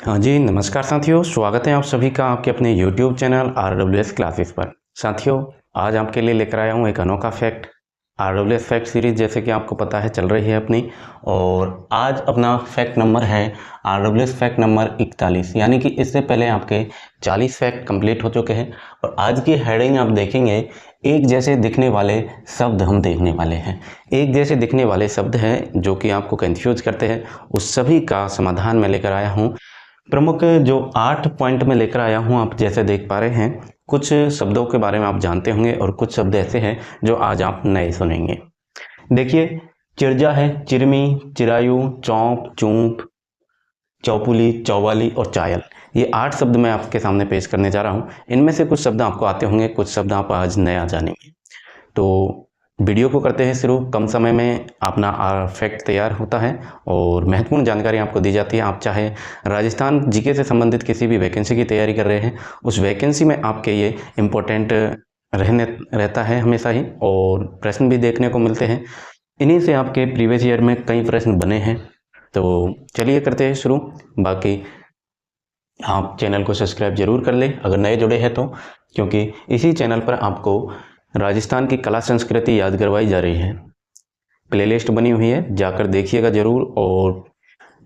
हाँ जी, नमस्कार साथियों, स्वागत है आप सभी का आपके अपने YouTube चैनल RWS क्लासेस पर। साथियों, आज आपके लिए लेकर आया हूँ एक अनोखा फैक्ट। RWS फैक्ट सीरीज़ जैसे कि आपको पता है चल रही है अपनी, और आज अपना फैक्ट नंबर है RWS फैक्ट नंबर 41। यानी कि इससे पहले आपके 40 फैक्ट कंप्लीट हो चुके हैं। और आज की हेडिंग आप देखेंगे, एक जैसे दिखने वाले शब्द हम देखने वाले हैं। एक जैसे दिखने वाले शब्द हैं जो कि आपको कंफ्यूज करते हैं, उस सभी का समाधान मैं लेकर आया हूँ। प्रमुख जो 8 पॉइंट में लेकर आया हूँ, आप जैसे देख पा रहे हैं, कुछ शब्दों के बारे में आप जानते होंगे और कुछ शब्द ऐसे हैं जो आज आप नए सुनेंगे। देखिए, चिरजा है, चिरमी, चिरायु, चौंप, चूंप, चौपुली, चौवाली और चायल। ये 8 शब्द मैं आपके सामने पेश करने जा रहा हूँ। इनमें से कुछ शब्द आपको आते होंगे, कुछ शब्द आप आज नया जानेंगे। तो वीडियो को करते हैं शुरू। कम समय में अपना फैक्ट तैयार होता है और महत्वपूर्ण जानकारी आपको दी जाती है। आप चाहे राजस्थान जीके से संबंधित किसी भी वैकेंसी की तैयारी कर रहे हैं, उस वैकेंसी में आपके ये इम्पोर्टेंट रहता है हमेशा ही, और प्रश्न भी देखने को मिलते हैं। इन्हीं से आपके प्रीवियस ईयर में कई प्रश्न बने हैं। तो चलिए करते हैं शुरू। बाकी आप चैनल को सब्सक्राइब जरूर कर लें अगर नए जुड़े हैं तो, क्योंकि इसी चैनल पर आपको राजस्थान की कला संस्कृति याद करवाई जा रही है। प्लेलिस्ट बनी हुई है, जाकर देखिएगा ज़रूर। और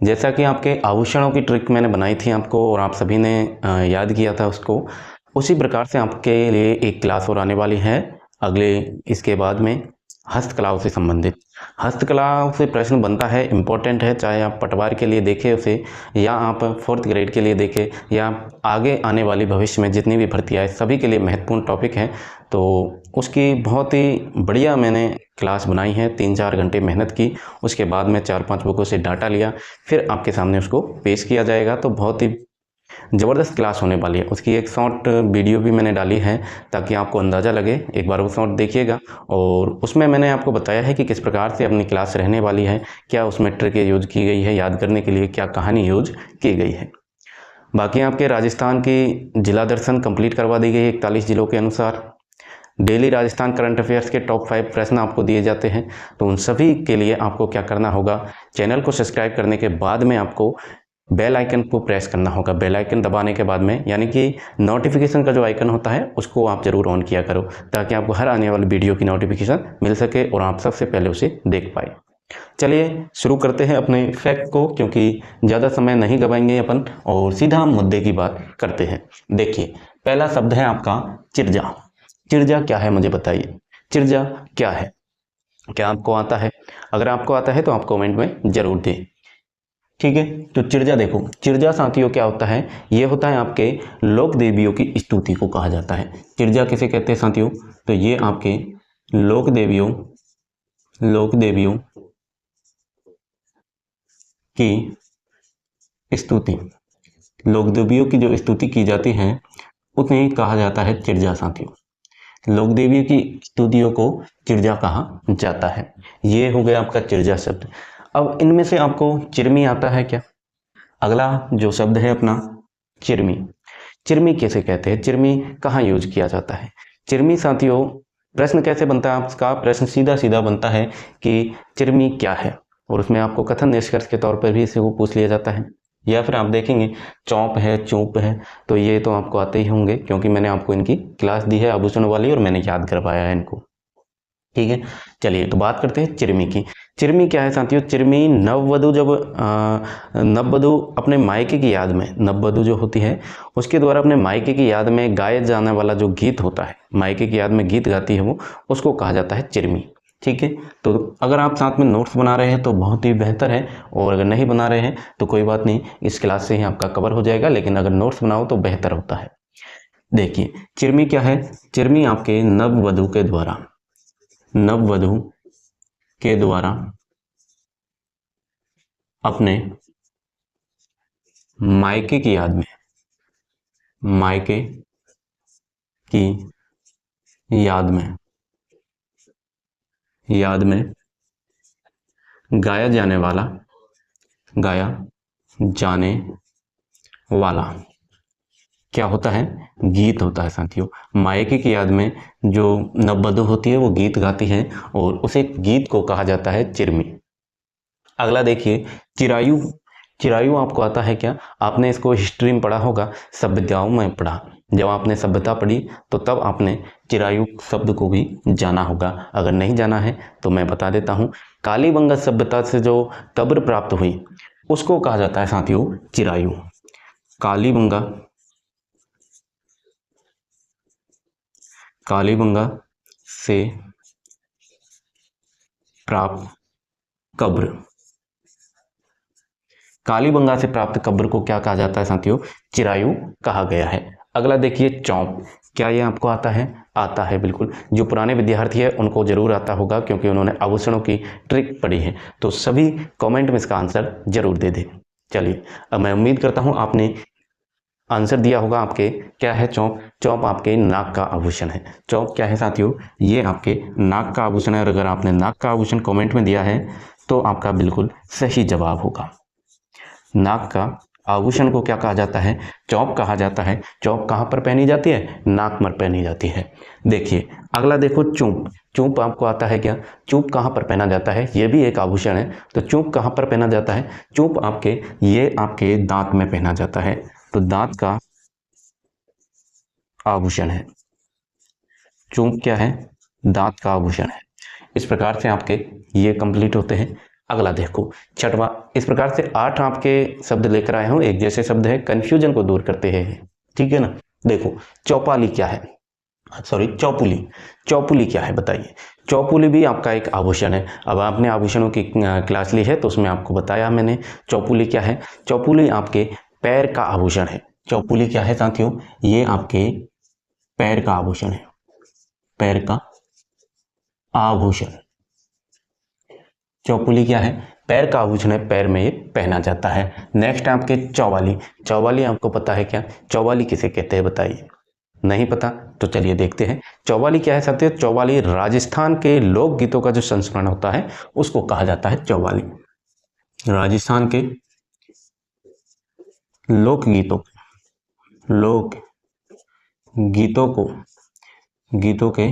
जैसा कि आपके आभूषणों की ट्रिक मैंने बनाई थी आपको और आप सभी ने याद किया था उसको, उसी प्रकार से आपके लिए एक क्लास और आने वाली है अगले इसके बाद में, हस्तकलाओं से संबंधित। हस्तकलाओं से प्रश्न बनता है, इम्पोर्टेंट है, चाहे आप पटवार के लिए देखें उसे, या आप 4th ग्रेड के लिए देखें, या आगे आने वाली भविष्य में जितनी भी भर्ती आए सभी के लिए महत्वपूर्ण टॉपिक है। तो उसकी बहुत ही बढ़िया मैंने क्लास बनाई है, 3-4 घंटे मेहनत की, उसके बाद में 4-5 बुकों से डाटा लिया, फिर आपके सामने उसको पेश किया जाएगा। तो बहुत ही ज़बरदस्त क्लास होने वाली है। उसकी एक शॉर्ट वीडियो भी मैंने डाली है ताकि आपको अंदाज़ा लगे, एक बार वो शॉर्ट देखिएगा। और उसमें मैंने आपको बताया है कि किस प्रकार से अपनी क्लास रहने वाली है, क्या उसमें ट्रिक यूज की गई है, याद करने के लिए क्या कहानी यूज की गई है। बाकी आपके राजस्थान की जिला दर्शन कंप्लीट करवा दी गई है 41 जिलों के अनुसार। डेली राजस्थान करंट अफेयर्स के टॉप 5 प्रश्न आपको दिए जाते हैं। तो उन सभी के लिए आपको क्या करना होगा, चैनल को सब्सक्राइब करने के बाद में आपको बेल आइकन को प्रेस करना होगा। बेल आइकन दबाने के बाद में, यानी कि नोटिफिकेशन का जो आइकन होता है उसको आप ज़रूर ऑन किया करो, ताकि आपको हर आने वाली वीडियो की नोटिफिकेशन मिल सके और आप सबसे पहले उसे देख पाए। चलिए शुरू करते हैं अपने फैक्ट को, क्योंकि ज़्यादा समय नहीं गवाएंगे अपन और सीधा मुद्दे की बात करते हैं। देखिए, पहला शब्द है आपका चिरजा। चिरजा क्या है मुझे बताइए, चिरजा क्या है, क्या आपको आता है? अगर आपको आता है तो आप कमेंट में जरूर दें, ठीक है। तो चिरजा देखो, चिरजा साथियों क्या होता है, ये होता है आपके लोक देवियों की स्तुति को कहा जाता है। चिरजा किसे कहते हैं साथियों, तो ये आपके लोक देवियों की स्तुति, लोक देवियों की जो स्तुति की जाती है उन्हें कहा जाता है चिरजा साथियों। लोक देवियों की स्तुतियों को चिरजा कहा जाता है। ये हो गया आपका चिरजा शब्द। अब इनमें से आपको चिरमी आता है क्या? अगला जो शब्द है अपना चिरमी। चिरमी कैसे कहते हैं, चिरमी कहाँ यूज किया जाता है? चिरमी साथियों, प्रश्न कैसे बनता है आपका? प्रश्न सीधा सीधा बनता है कि चिरमी क्या है, और उसमें आपको कथन निष्कर्ष के तौर पर भी इसे को पूछ लिया जाता है। या फिर आप देखेंगे चौंप है, चूप है, तो ये तो आपको आते ही होंगे क्योंकि मैंने आपको इनकी क्लास दी है आभूषण वाली और मैंने याद करवाया है इनको, ठीक है। चलिए तो बात करते हैं चिरमी की। चिरमी क्या है साथियों? चिरमी नववधु जब नववधु अपने मायके की याद में, नववधु जो होती है उसके द्वारा अपने मायके की याद में गाया जाने वाला जो गीत होता है, मायके की याद में गीत गाती है वो, उसको कहा जाता है चिरमी, ठीक है। तो अगर आप साथ में नोट्स बना रहे हैं तो बहुत ही बेहतर है, और अगर नहीं बना रहे हैं तो कोई बात नहीं, इस क्लास से ही आपका कवर हो जाएगा, लेकिन अगर नोट्स बनाओ तो बेहतर होता है। देखिए, चिरमी क्या है? चिरमी आपके नववधु के द्वारा अपने मायके की याद में गाया जाने वाला क्या होता है? गीत होता है साथियों। मायके की याद में जो नववधु होती है वो गीत गाती है और उसे गीत को कहा जाता है चिरमी। अगला देखिए, चिरायु चिरायु आपको आता है क्या? आपने इसको हिस्ट्री में पढ़ा होगा, सभ्यताओं में पढ़ा। जब आपने सभ्यता पढ़ी तो तब आपने चिरायु शब्द को भी जाना होगा। अगर नहीं जाना है तो मैं बता देता हूँ, कालीबंगा सभ्यता से जो कब्र प्राप्त हुई उसको कहा जाता है साथियों चिरायु। कालीबंगा से प्राप्त कब्र, कालीबंगा से प्राप्त कब्र को क्या कहा जाता है साथियों? चिरायु कहा गया है। अगला देखिए चौंप, क्या ये आपको आता है? आता है बिल्कुल। जो पुराने विद्यार्थी है उनको जरूर आता होगा क्योंकि उन्होंने आभूषणों की ट्रिक पढ़ी है। तो सभी कमेंट में इसका आंसर जरूर दे दें। चलिए अब मैं उम्मीद करता हूँ आपने आंसर दिया होगा। आपके क्या है चौंप? चौंप आपके नाक का आभूषण है। चौंप क्या है साथियों? ये आपके नाक का आभूषण है। और अगर आपने नाक का आभूषण कमेंट में दिया है तो आपका बिल्कुल सही जवाब होगा। नाक का आभूषण को क्या कहा जाता है? चौंप कहा जाता है। चौंप कहाँ पर पहनी जाती है? नाक पर पहनी जाती है। देखिए अगला देखो चूंप। चूंप आपको आता है क्या? चूंप कहाँ पर पहना जाता है? ये भी एक आभूषण है। तो चूंप कहाँ पर पहना जाता है? चूंप ये आपके दांत में पहना जाता है। तो दांत का आभूषण है। चूंप क्या है? दांत का आभूषण है। इस प्रकार से आपके ये कंप्लीट होते हैं। अगला देखो छठवां। इस प्रकार से 8 आपके शब्द लेकर आए हूं, एक जैसे शब्द है, कंफ्यूजन को दूर करते हैं, ठीक है ना। देखो चौपाली क्या है? सॉरी चौपुली। चौपुली क्या है बताइए? चौपुली भी आपका एक आभूषण है। अब आपने आभूषणों की क्लास ली है तो उसमें आपको बताया मैंने चौपुली क्या है। चौपुली आपके पैर का आभूषण है। चौपुली क्या है साथियों? ये आपके पैर का आभूषण है। पैर का आभूषण। चौपुली क्या है? पैर का आभूषण है, पैर में ये पहना जाता है। नेक्स्ट आपके चौवाली। चौवाली आपको पता है क्या? चौवाली किसे कहते हैं बताइए? नहीं पता? तो चलिए देखते हैं। चौवाली क्या है साथियों? चौवाली राजस्थान के लोकगीतों का जो संस्मरण होता है उसको कहा जाता है चौवाली। राजस्थान के लोकगीतों गीतों के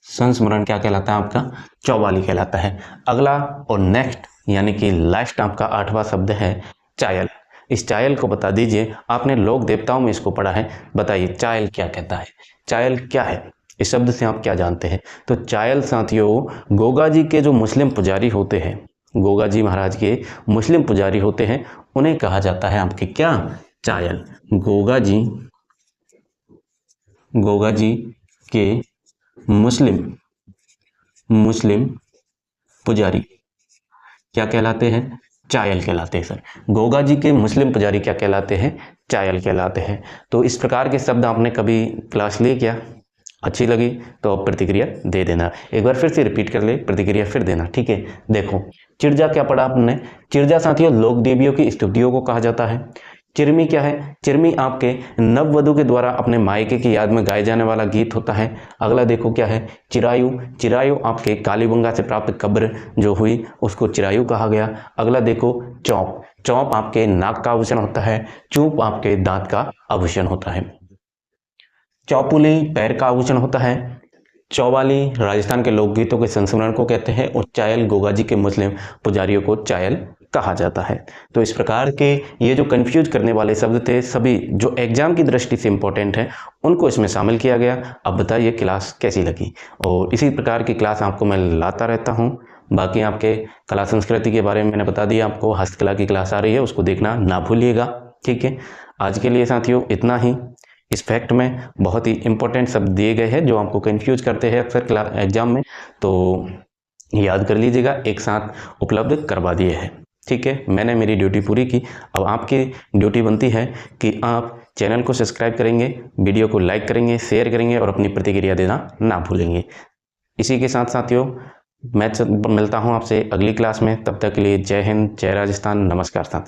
संस्मरण क्या कहलाता है आपका? चौवाली कहलाता है। अगला और नेक्स्ट यानी कि लास्ट आपका 8वां शब्द है चायल। इस चायल को बता दीजिए, आपने लोक देवताओं में इसको पढ़ा है। बताइए चायल क्या कहता है? चायल क्या है? इस शब्द से आप क्या जानते हैं? तो चायल साथियों गोगा जी के जो मुस्लिम पुजारी होते हैं, गोगा जी महाराज के मुस्लिम पुजारी होते हैं, उन्हें कहा जाता है आपके क्या? चायल। गोगा जी के मुस्लिम पुजारी क्या कहलाते हैं? चायल कहलाते हैं सर। गोगा जी के मुस्लिम पुजारी क्या कहलाते हैं? चायल कहलाते हैं। तो इस प्रकार के शब्द आपने कभी क्लास लिए क्या? अच्छी लगी तो आप प्रतिक्रिया दे देना। एक बार फिर से रिपीट कर ले, प्रतिक्रिया फिर देना, ठीक है। देखो चिरजा क्या पढ़ा आपने? चिरजा साथियों लोक देवियों की स्तुतियों को कहा जाता है। चिरमी क्या है? चिरमी आपके नववधु के द्वारा अपने मायके की याद में गाए जाने वाला गीत होता है। अगला देखो क्या है? चिरायु। चिरायु आपके कालीबंगा से प्राप्त कब्र जो हुई उसको चिरायु कहा गया। अगला देखो चौंप। चौंप आपके नाक का आभूषण होता है। चूप आपके दांत का आभूषण होता है। चौपुली पैर का आभूषण होता है। चौवाली राजस्थान के लोकगीतों के संस्मरण को कहते हैं। और चायल गोगा जी के मुस्लिम पुजारियों को चायल कहा जाता है। तो इस प्रकार के ये जो कंफ्यूज करने वाले शब्द थे सभी जो एग्जाम की दृष्टि से इंपॉर्टेंट है उनको इसमें शामिल किया गया। अब बताइए क्लास कैसी लगी? और इसी प्रकार की क्लास आपको मैं लाता रहता हूँ। बाकी आपके कला संस्कृति के बारे में मैंने बता दिया, आपको हस्तकला की क्लास आ रही है, उसको देखना ना भूलिएगा, ठीक है। आज के लिए साथियों इतना ही। इस फैक्ट में बहुत ही इंपॉर्टेंट शब्द दिए गए हैं जो आपको कंफ्यूज करते हैं अक्सर एग्जाम में, तो याद कर लीजिएगा, एक साथ उपलब्ध करवा दिए हैं, ठीक है। मैंने मेरी ड्यूटी पूरी की। अब आपकी ड्यूटी बनती है कि आप चैनल को सब्सक्राइब करेंगे, वीडियो को लाइक करेंगे, शेयर करेंगे और अपनी प्रतिक्रिया देना ना भूलेंगे। इसी के साथ साथियों मैं मिलता हूं आपसे अगली क्लास में। तब तक के लिए जय हिंद, जय राजस्थान, नमस्कार साथियों।